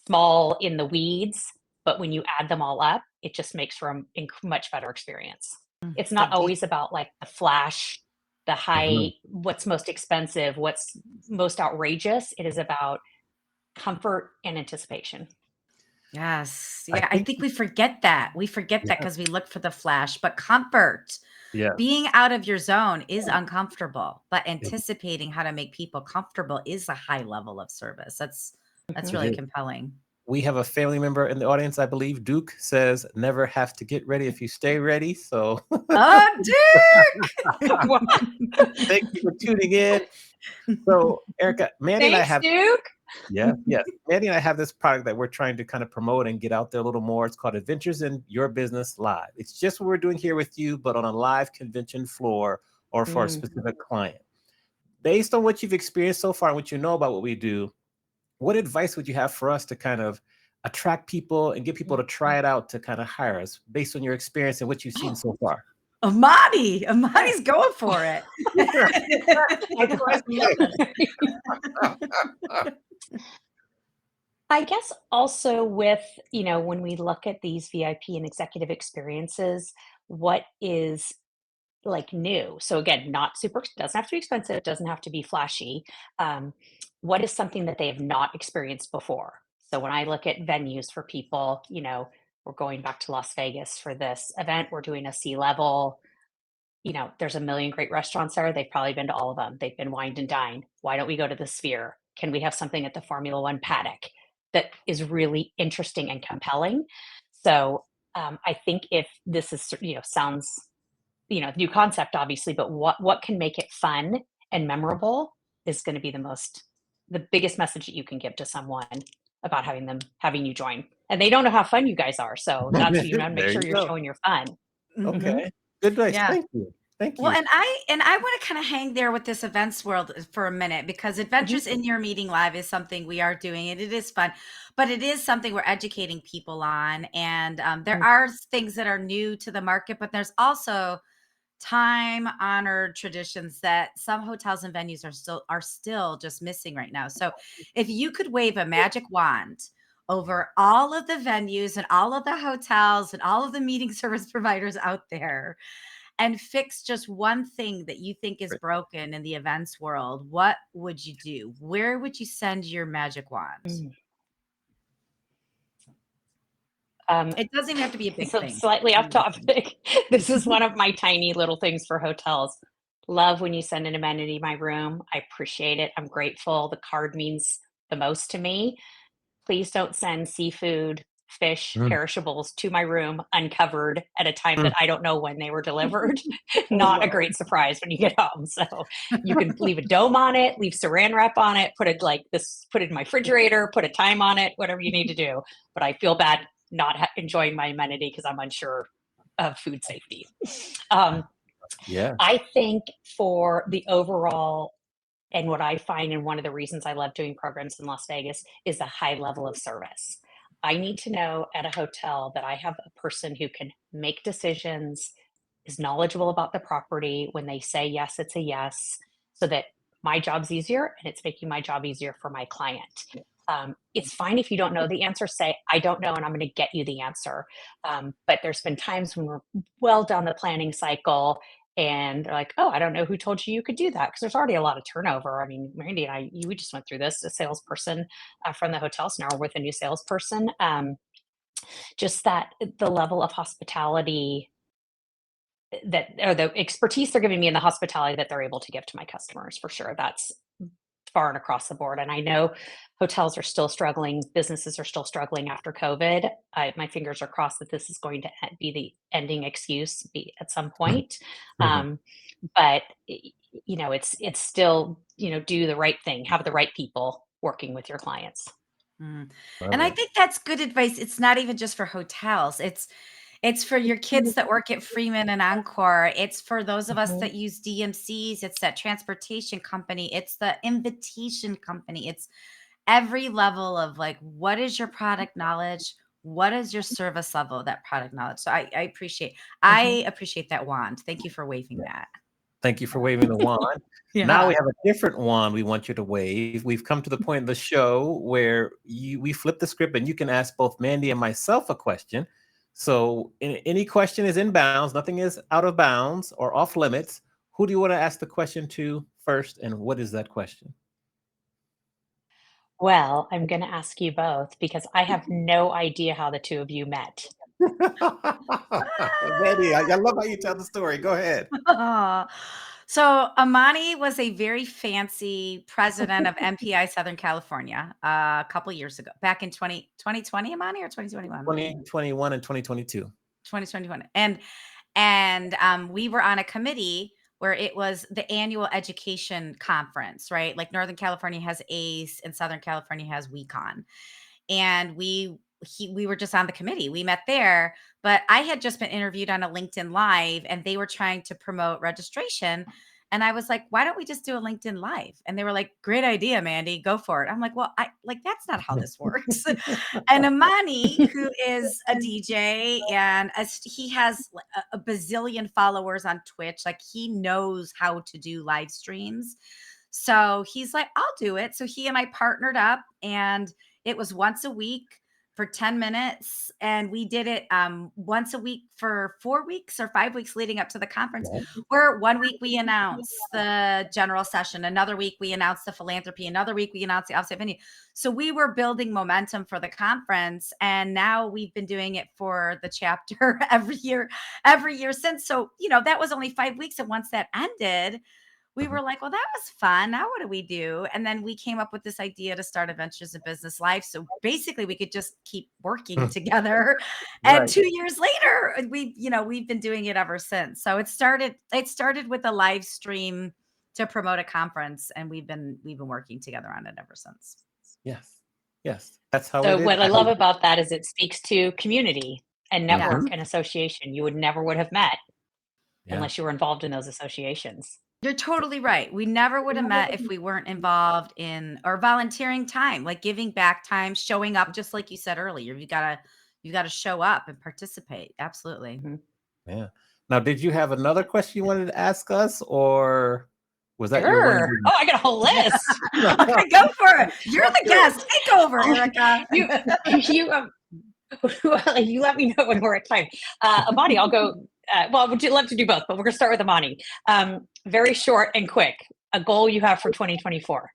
small in the weeds, but when you add them all up, it just makes for a much better experience. It's The not deep. always about like the flash, the high, mhm. what's most expensive, what's most outrageous. It is about comfort and anticipation. Yes. I Yeah, I think, think we forget that. We forget that yeah, because we look for the flash, but comfort. Yeah. Being out of your zone is uncomfortable, but anticipating how to make people comfortable is a high level of service. That's Mhm. really It is. compelling. We have a family member in the audience, I believe. Duke says, "Never have to get ready if you stay ready." So Oh, Duke! Well, thank you for tuning in. So, Erica, Mandy and I thanks, have Duke. yes, Mandy and I have this product that we're trying to kind of promote and get out there a little more. It's called Adventures in Your Business Live. It's just what we're doing here with you, but on a live convention floor or for a Mm. specific client. Based on what you've experienced so far and what you know about what we do, what advice would you have for us to kind of attract people and get people to try it out to kind of hire us based on your experience and what you've seen so far? Amani's going for it. I guess also with, when we look at these VIP and executive experiences, what is like new? So again, not super, doesn't have to be expensive, doesn't have to be flashy. Um, what is something that they have not experienced before? So when I look at venues for people, we're going back to Las Vegas for this event, we're doing a C-level. There's a million great restaurants there. They've probably been to all of them. They've been wined and dined. Why don't we go to the Sphere? Can we have something at the Formula One paddock that is really interesting and compelling? So I think if this is, sounds, new concept, obviously, but what can make it fun and memorable is going to be the biggest message that you can give to someone about having you join. And they don't know how fun you guys are. So that's, you want to make There sure you you're go. showing your fun. Mhm. Okay. Good advice. Yeah. Thank you. Thank Well, you. and I want to kind of hang there with this events world for a minute because Adventures Mhm. in Your Meeting Live is something we are doing and it is fun, but it is something we're educating people on. And there Mm. are things that are new to the market, but there's also time honored traditions that some hotels and venues are still just missing right now. So if you could wave a magic wand over all of the venues and all of the hotels and all of the meeting service providers out there and fix just one thing that you think is Great. broken in the events world, what would you do? Where would you send your magic wand? Mm. Um, It doesn't even have to be a big so thing. slightly It off can be anything. topic. This is one of my tiny little things for hotels. Love when you send an amenity to my room. I appreciate it. I'm grateful. The card means the most to me. Please don't send seafood, fish, Mm. perishables to my room uncovered at a time Mm. that I don't know when they were delivered. Oh, Not a no. great surprise when you get home. So you can leave a dome on it, leave saran wrap on it, put it like this, put it in my refrigerator, put a time on it, whatever you need to do. But I feel bad not enjoying my amenity because I'm unsure of food safety. Um, Yeah. I think for the overall, and what I find, and one of the reasons I love doing programs in Las Vegas is the high level of service. I need to know at a hotel that I have a person who can make decisions, is knowledgeable about the property. When they say yes, it's a yes, so that my job's easier and it's making my job easier for my client. It's fine if you don't know the answer, say, I don't know, and I'm going to get you the answer. But there's been times when we're well down the planning cycle and they're like, oh, I don't know who told you you could do that because there's already a lot of turnover. I mean, Randy and we just went through this, a salesperson from the hotel. So now we're with a new salesperson. Just that the level of hospitality that, or the expertise they're giving me in the hospitality that they're able to give to my customers, for sure. That's far and across the board. And I know hotels are still struggling, businesses are still struggling after COVID. My fingers are crossed that this is going to be the ending excuse at some point. Mhm. Um, but it's still, do the right thing, have the right people working with your clients. Mm. Love And I it. think that's good advice. It's not even just for hotels. It's for your kids that work at Freeman and Encore. It's for those of us Mhm. that use DMCs. It's that transportation company. It's the invitation company. It's every level of like, what is your product knowledge? What is your service level of that product knowledge? So I appreciate Mhm. I appreciate that wand. Thank you for waving Yeah. that. Thank you for waving the wand. Now Yeah. we have a different wand we want you to wave. We've come to the point in the show where we flip the script and you can ask both Mandy and myself a question. So any question is in bounds, nothing is out of bounds or off limits. Who do you want to ask the question to first, and what is that question? Well, I'm going to ask you both because I have no idea how the two of you met. Mandy, I love how you tell the story. Go ahead. So Amani was a very fancy president of MPI Southern California a couple years ago, back in 2020, Amani, or 2021? 2021 and 2022. 2021. We were on a committee where it was the annual education conference, right? Like Northern California has ACE and Southern California has WeCon. And we were just on the committee. We met there, but I had just been interviewed on a LinkedIn Live and they were trying to promote registration. And I was like, why don't we just do a LinkedIn Live? And they were like, great idea, Mandy, go for it. I'm like, well, that's not how this works. And Amani, who is a DJ and he has a bazillion followers on Twitch, like he knows how to do live streams. So he's like, I'll do it. So he and I partnered up and it was once a week for 10 minutes. And we did it once a week for 4 weeks or 5 weeks leading up to the conference, where one week we announced the general session, another week we announced the philanthropy, another week we announced the offsite venue. So we were building momentum for the conference. And now we've been doing it for the chapter every year since. So, that was only 5 weeks. And once that ended, we were like, well, that was fun. Now what do we do? And then we came up with this idea to start Adventures in Business Live. So basically we could just keep working together. And Right. 2 years later, we've been doing it ever since. So it started with a live stream to promote a conference, and we've been working together on it ever since. Yes. That's how So it is. what I love about that is it speaks to community and network Mhm. and association. You never would have met Yeah. unless you were involved in those associations. You're totally right. We never would have met if we weren't involved in or volunteering time, like giving back time, showing up, just like you said earlier. You gotta show up and participate. Absolutely. Mhm. Yeah. Now, did you have another question you wanted to ask us, or was that your Sure. one? Oh, I got a whole list. Okay, go for it. You're the guest. Take over, Erica. You let me know when we're at time. Amani, I'll go. Would you love to do both? But we're going to start with Amani. Very short and quick. A goal you have for 2024.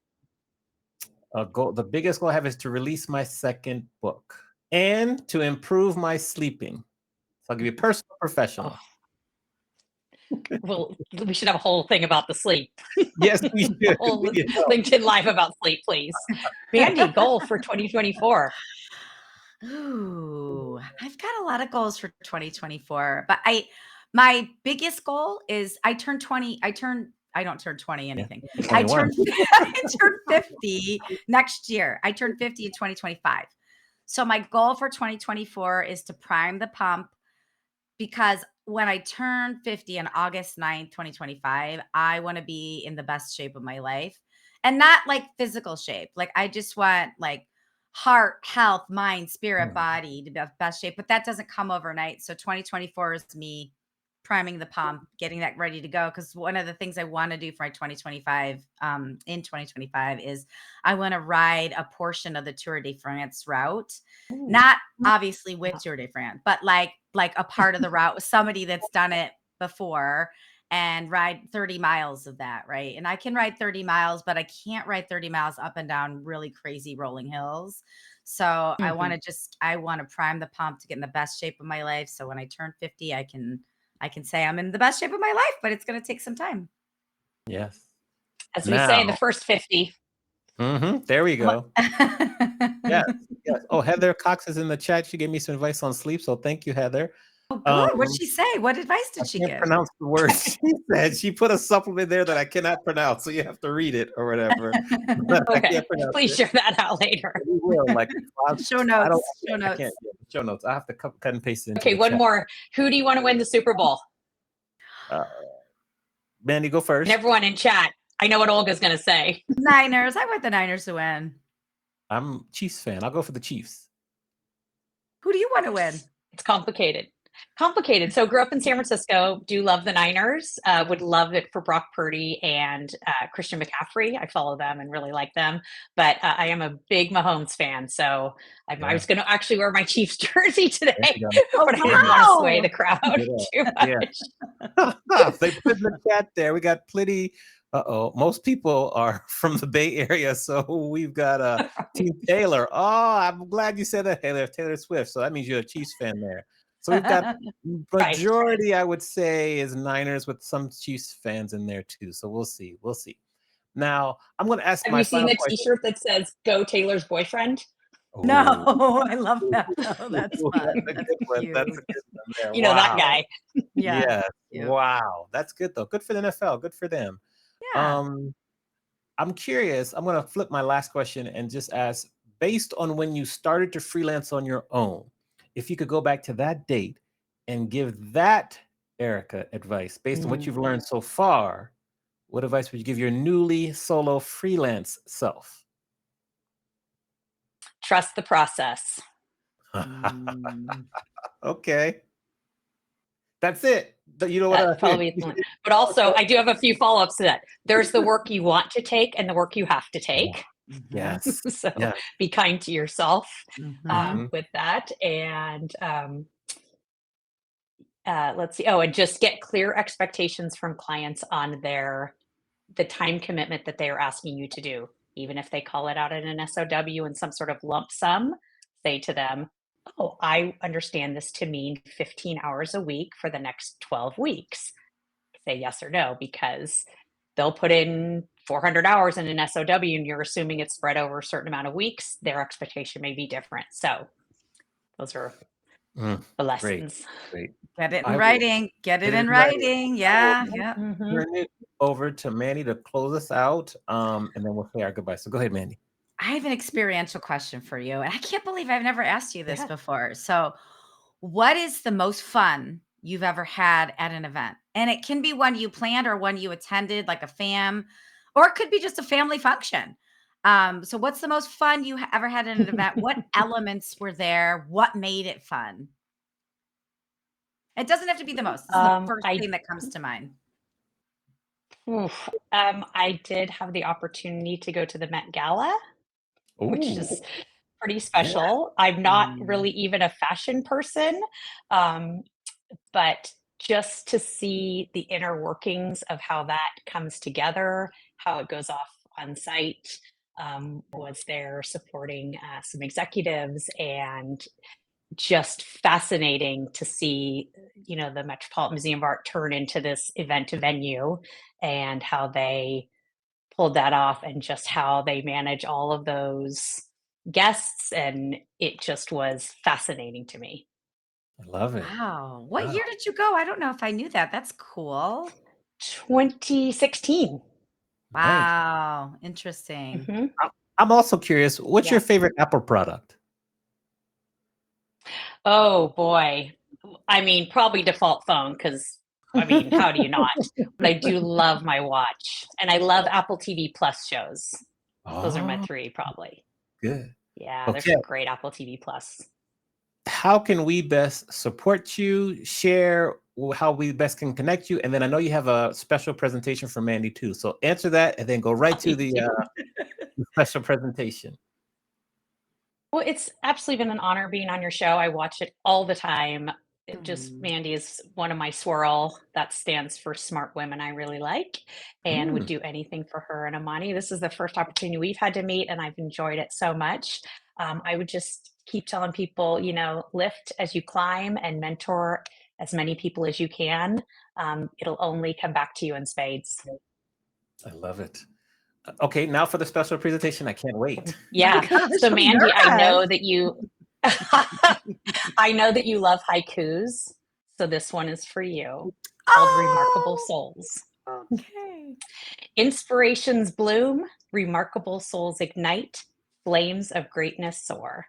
The biggest goal I have is to release my second book and to improve my sleeping. So I'll give you personal, professional. Well, we should have a whole thing about the sleep. Yes, we do. Whole LinkedIn Live about sleep, please. Mandy, goal for 2024. Ooh, I've got a lot of goals for 2024, but my biggest goal is I don't turn 20 anything. I 21. turn 50 next year. I turn 50 in 2025. So my goal for 2024 is to prime the pump, because when I turn 50 on August 9th, 2025, I want to be in the best shape of my life, and not like physical shape. Like I just want like heart, health, mind, spirit, body to be best shape, but that doesn't come overnight. So 2024 is me priming the pump, getting that ready to go. Because one of the things I want to do for my 2025, in 2025, is I want to ride a portion of the Tour de France route, not obviously with Tour de France, but like a part of the route with somebody that's done it before, and ride 30 miles of that, right? And I can ride 30 miles, but I can't ride 30 miles up and down really crazy rolling hills. So I want to prime the pump to get in the best shape of my life. So when I turn 50, I can say I'm in the best shape of my life, but it's going to take some time. Yes. As we say in the first 50. There we go. Yes. Oh, Heather Cox is in the chat. She gave me some advice on sleep. So thank you, Heather. Oh, good. What'd she say? What advice did she I can't give? pronounce the word she said. She put a supplement there that I cannot pronounce, so you have to read it or whatever. Okay, please share that out later. We will, like show notes. Show notes. I have to cut and paste it into Okay, the one chat. more. Who do you want to win the Super Bowl? Mandy, go first. And everyone in chat. I know what Olga's going to say. Niners. I want the Niners to win. I'm Chiefs fan. I'll go for the Chiefs. Who do you want to win? It's complicated. So grew up in San Francisco, do love the Niners, would love it for Brock Purdy and Christian McCaffrey. I follow them and really like them, but I am a big Mahomes fan. So I was going to actually wear my Chiefs jersey today, but I didn't want to sway the crowd too much. They put in the chat there. We got plenty. Most people are from the Bay Area, so we've got Team Taylor. Oh, I'm glad you said that, Taylor Swift. So that means you're a Chiefs fan there. So we've got Right. majority, I would say, is Niners with some Chiefs fans in there too. So we'll see. We'll see. Now I'm going to ask Have my you seen final the question. T-shirt that says "Go Taylor's boyfriend"? No, Oh, I love that though. That's that's fun. a That's good one. That's a cute. good one there. You know that Wow. guy. Yeah. Yes. Cute. Wow. That's good though. Good for the NFL. Good for them. Yeah. Um, I'm curious. I'm going to flip my last question and just ask, based on when you started to freelance on your own, if you could go back to that date and give that Erica advice based on what you've learned so far, what advice would you give your newly solo freelance self? Trust the process. Mm. Okay. That's it. You know That's what? probably the one. But also, I do have a few follow-ups to that. There's the work you want to take and the work you have to take. Mhm. Yes. So Yes. be kind to yourself Mhm. with that. And let's see. Oh, and just get clear expectations from clients on the time commitment that they are asking you to do. Even if they call it out in an SOW and some sort of lump sum, say to them, "Oh, I understand this to mean 15 hours a week for the next 12 weeks." Say yes or no, because they'll put in 400 hours in an SOW and you're assuming it's spread over a certain amount of weeks. Their expectation may be different. So those are Mm, the great. lessons. Great. Get it in I will writing. Get it get it in right. writing. I will Yeah. Yeah. Mhm. turn it over to Mandy to close us out, and then we'll say our goodbye. So go ahead, Mandy. I have an experiential question for you. And I can't believe I've never asked you this Yeah. before. So, what is the most fun you've ever had at an event? And it can be one you planned or one you attended, like a fam, or it could be just a family function. So, what's the most fun you ever had at an event? What elements were there? What made it fun? It doesn't have to be the most. This is the first I thing that comes to mind. I did have the opportunity to go to the Met Gala, which Ooh, is pretty yeah. special. I'm not Mm. really even a fashion person, um, but just to see the inner workings of how that comes together, how it goes off on site, was there supporting some executives, and just fascinating to see, the Metropolitan Museum of Art turn into this event venue and how they pulled that off and just how they manage all of those guests. And it just was fascinating to me. I love it. Wow. What Wow. year did you go? I don't know if I knew that. That's cool. 2016. Nice. Wow. Interesting. Hmm. I'm also curious, what's your Yeah. favorite Apple product? Oh boy. I mean, probably default phone because I mean, how do you not? But I do love my watch and I love Apple TV Plus shows. Those are my Oh, three probably. good. Yeah, there's Okay. some great Apple TV Plus. How can we best support you, share how we best can connect you? And then I know you have a special presentation for Mandy too. So answer that and then go right to the special presentation. Well, it's absolutely been an honor being on your show. I watch it all the time. Mm. Mandy is one of my swirl. That stands for smart women I really like and would Mm, do anything for her and Amani. This is the first opportunity we've had to meet and I've enjoyed it so much. I would just keep telling people, lift as you climb and mentor as many people as you can. It'll only come back to you in spades. I love it. Okay, now for the special presentation. I can't wait. My Yeah. gosh, So I'm Mandy, I know nervous. that you I know that you love haikus. So this one is for you, called Remarkable Oh, Souls. okay. Inspirations bloom, remarkable souls ignite, flames of greatness soar.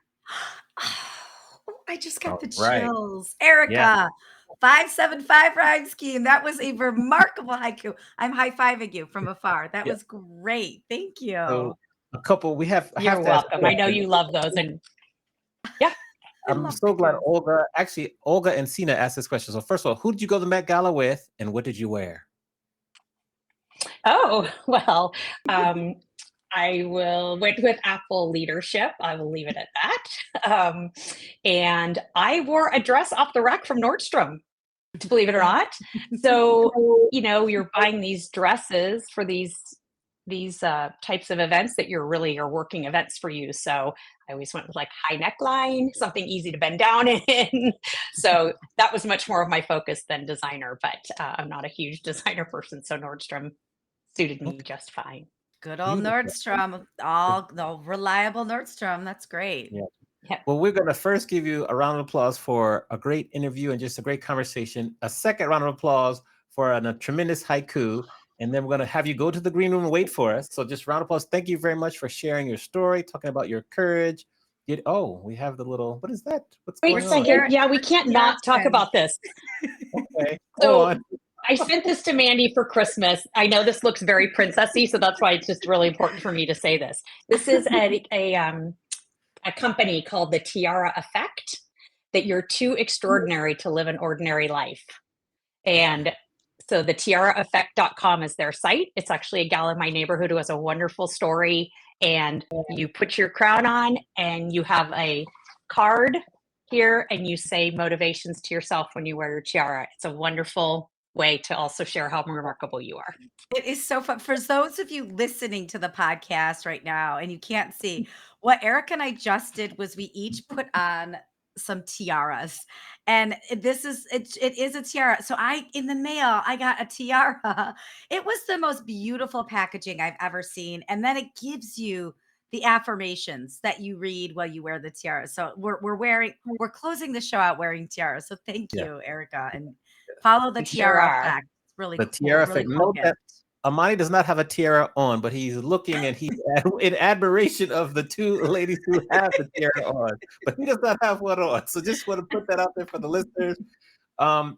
Oh, I just got All the right. chills. Yeah. Erica, 575 rhyme scheme. That was a remarkable haiku. I'm high-fiving you from afar. That Yeah. was great. Thank So you. I You're have to ask a welcome. I know question. you love those. And yeah. I I'm love so glad haikus. Olga and Sina asked this question. So first of all, who did you go to the Met Gala with and what did you wear? Oh, well, um, went with Apple leadership. I will leave it at that. And I wore a dress off the rack from Nordstrom, believe it or not. So, you're buying these dresses for these these types of events that you're really are working events for you. So I always went with like high neckline, something easy to bend down in. So that was much more of my focus than designer, but I'm not a huge designer person. So Nordstrom suited me just fine. Good old Beautiful. Nordstrom, all the reliable Nordstrom. That's great. Yeah. Yep. Well, we're going to first give you a round of applause for a great interview and just a great conversation. A second round of applause for a tremendous haiku. And then we're going to have you go to the green room and wait for us. So just round of applause. Thank you very much for sharing your story, talking about your courage. We have the little, what is that? What's Wait going a on? second. Yeah, we can't not talk about this. Okay, So go on. I sent this to Mandy for Christmas. I know this looks very princessy, so that's why it's just really important for me to say this. This is a company called the Tiara Effect, that you're too extraordinary to live an ordinary life. And so the tiaraeffect.com is their site. It's actually a gal in my neighborhood who has a wonderful story. And you put your crown on and you have a card here and you say motivations to yourself when you wear your tiara. It's a wonderful way to also share how remarkable you are. It is so fun. For those of you listening to the podcast right now and you can't see, what Eric and I just did was we each put on some tiaras. And it is a tiara. So in the mail, I got a tiara. It was the most beautiful packaging I've ever seen. And then it gives you the affirmations that you read while you wear the tiara. So we're closing the show out wearing tiaras. So thank you, Erica. And follow the You sure tiara are. effect. It's really The cool. tiara Really effect. cool Note that gift. Amani does not have a tiara on, but he's looking and he's in admiration of the two ladies who have the tiara on, but he does not have one on. So just want to put that out there for the listeners.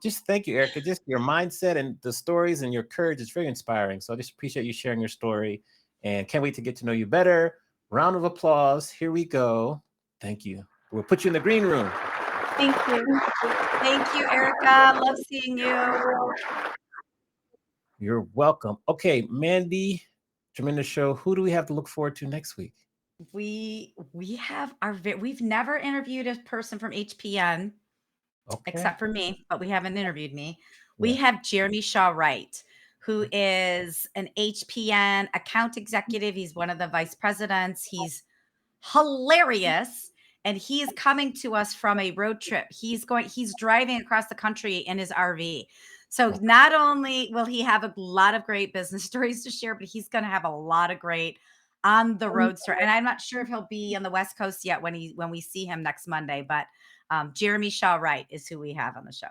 Just thank you, Erica. Just your mindset and the stories and your courage is very inspiring. So I just appreciate you sharing your story and can't wait to get to know you better. Round of applause. Here we go. Thank you. We'll put you in the green room. Thank you. Thank you, Erica. Love seeing you. You're welcome. Okay, Mandy, tremendous show. Who do we have to look forward to next week? We've never interviewed a person from HPN except for me, but we haven't interviewed me. We have Jeremy Shaw Wright, who is an HPN account executive. He's one of the vice presidents. He's hilarious. And he is coming to us from a road trip. He's driving across the country in his RV. So not only will he have a lot of great business stories to share, but he's going to have a lot of great on the road story. And I'm not sure if he'll be on the West Coast yet when we see him next Monday, but Jeremy Shaw Wright is who we have on the show.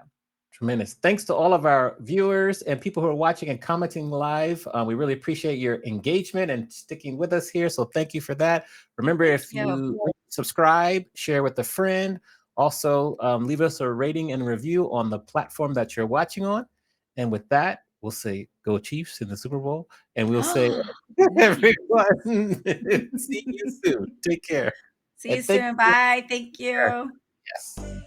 Tremendous. Thanks to all of our viewers and people who are watching and commenting live. We really appreciate your engagement and sticking with us here. So thank you for that. Remember, if you subscribe, share with a friend, also leave us a rating and review on the platform that you're watching on. And with that, we'll say go Chiefs in the Super Bowl. And we'll say everyone, see you soon. Take care. See you soon. Bye. Thank you. Yes.